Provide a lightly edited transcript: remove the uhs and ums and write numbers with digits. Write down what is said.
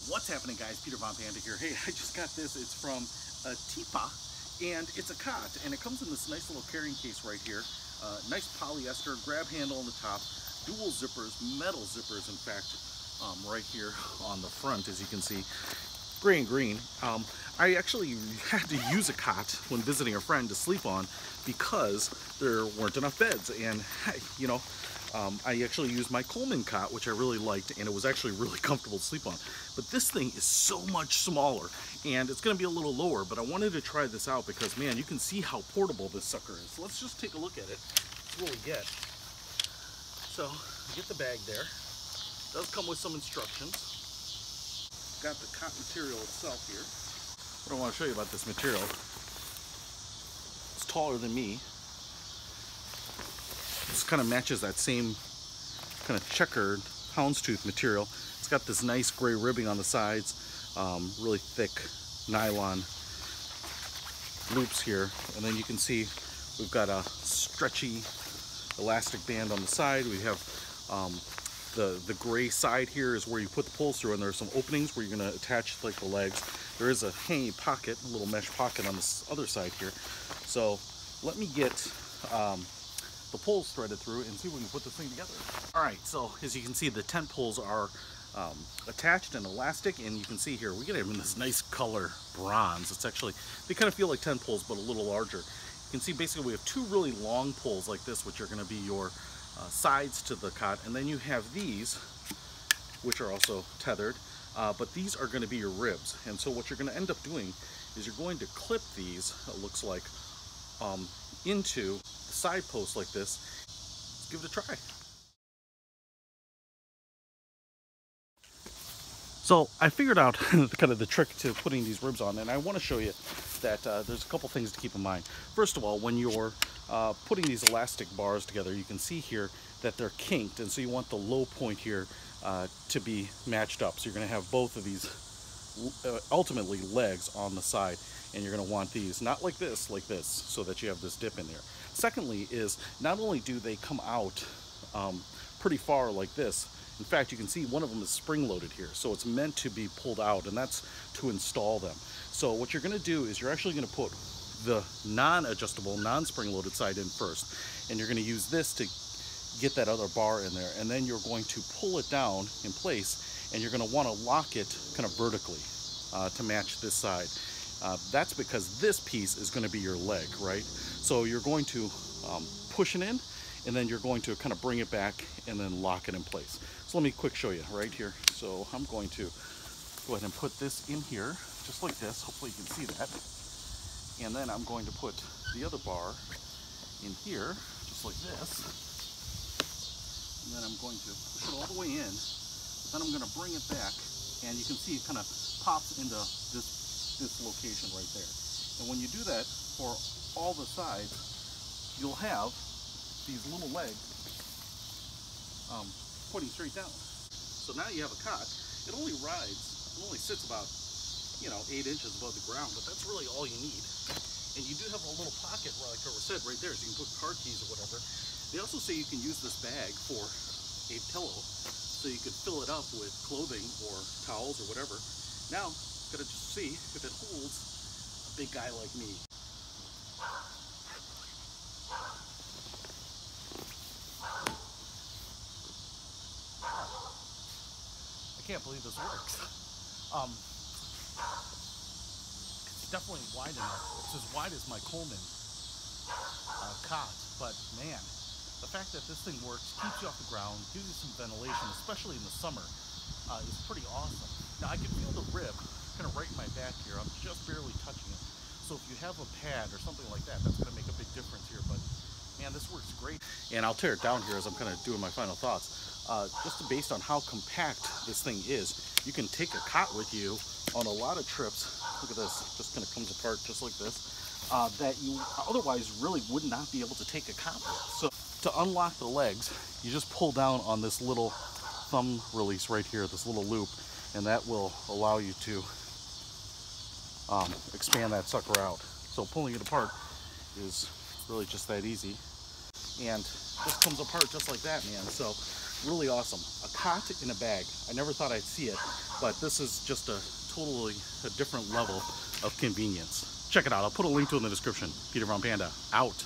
What's happening, guys? Peter Von Panda here. Hey, I just got this. It's from ATEPA, and it's a cot, and it comes in this nice little carrying case right here. Nice polyester, grab handle on the top, dual zippers, metal zippers, in fact, right here on the front, as you can see. Gray and green. I actually had to use a cot when visiting a friend to sleep on because there weren't enough beds, and you know, I actually used my Coleman cot, which I really liked, and it was actually really comfortable to sleep on. But this thing is so much smaller, and it's going to be a little lower, but I wanted to try this out because, man, you can see how portable this sucker is. So let's just take a look at it. That's what we get. So, you get the bag there. It does come with some instructions. Got the cot material itself here. What I want to show you about this material, it's taller than me. This kind of matches that same kind of checkered houndstooth material. It's got this nice gray ribbing on the sides, really thick nylon loops here, and then you can see we've got a stretchy elastic band on the side. We have the gray side here is where you put the poles through, and there are some openings where you're going to attach like the legs. There is a hanging pocket, a little mesh pocket on this other side here. So let me get the poles threaded through and see if we can put this thing together. All right, so as you can see, the tent poles are attached and elastic, and you can see here we get them in this nice color bronze. It's actually, they kind of feel like tent poles but a little larger. You can see basically we have two really long poles like this, which are going to be your sides to the cot, and then you have these, which are also tethered, but these are going to be your ribs. And so what you're going to end up doing is you're going to clip these, it looks like, into the side post like this. Let's give it a try. So I figured out kind of the trick to putting these ribs on, and I want to show you that there's a couple things to keep in mind. First of all, when you're putting these elastic bars together, you can see here that they're kinked, and so you want the low point here to be matched up. So you're going to have both of these ultimately legs on the side, and you're going to want these not like this, so that you have this dip in there. Secondly is, not only do they come out pretty far like this, in fact, you can see one of them is spring-loaded here, so it's meant to be pulled out, and that's to install them. So what you're going to do is you're actually going to put the non-adjustable, non-spring-loaded side in first, and you're going to use this to get that other bar in there, and then you're going to pull it down in place, and you're going to want to lock it kind of vertically to match this side. That's because this piece is going to be your leg, right? So you're going to push it in, and then you're going to kind of bring it back and then lock it in place. So let me quick show you right here. So I'm going to go ahead and put this in here, just like this. Hopefully you can see that. And then I'm going to put the other bar in here, just like this. And then I'm going to push it all the way in. Then I'm going to bring it back, and you can see it kind of pops into this location right there. And when you do that for all the sides, you'll have these little legs pointing straight down. So now you have a cot. It only sits about, 8 inches above the ground, but that's really all you need. And you do have a little pocket, like I said, right there, so you can put car keys or whatever. They also say you can use this bag for a pillow, so you could fill it up with clothing or towels or whatever. Now, gotta just see if it holds a big guy like me. I can't believe this works. It's definitely wide enough. It's as wide as my Coleman cot, but man, the fact that this thing works, keeps you off the ground, gives you some ventilation, especially in the summer, is pretty awesome. Now I can feel the rib kind of right in my back here. I'm just barely touching it. So if you have a pad or something like that, that's going to make a big difference here. But man, this works great. And I'll tear it down here as I'm kind of doing my final thoughts. Just based on how compact this thing is, you can take a cot with you on a lot of trips. Look at this, just kind of comes apart just like this, that you otherwise really would not be able to take a cot with. So to unlock the legs, you just pull down on this little thumb release right here, this little loop, and that will allow you to expand that sucker out. So pulling it apart is really just that easy, and this comes apart just like that, man. So Really awesome. A cot in a bag. I never thought I'd see it, but this is just a totally different level of convenience. Check it out. I'll put a link to it in the description. Peter from Panda, out.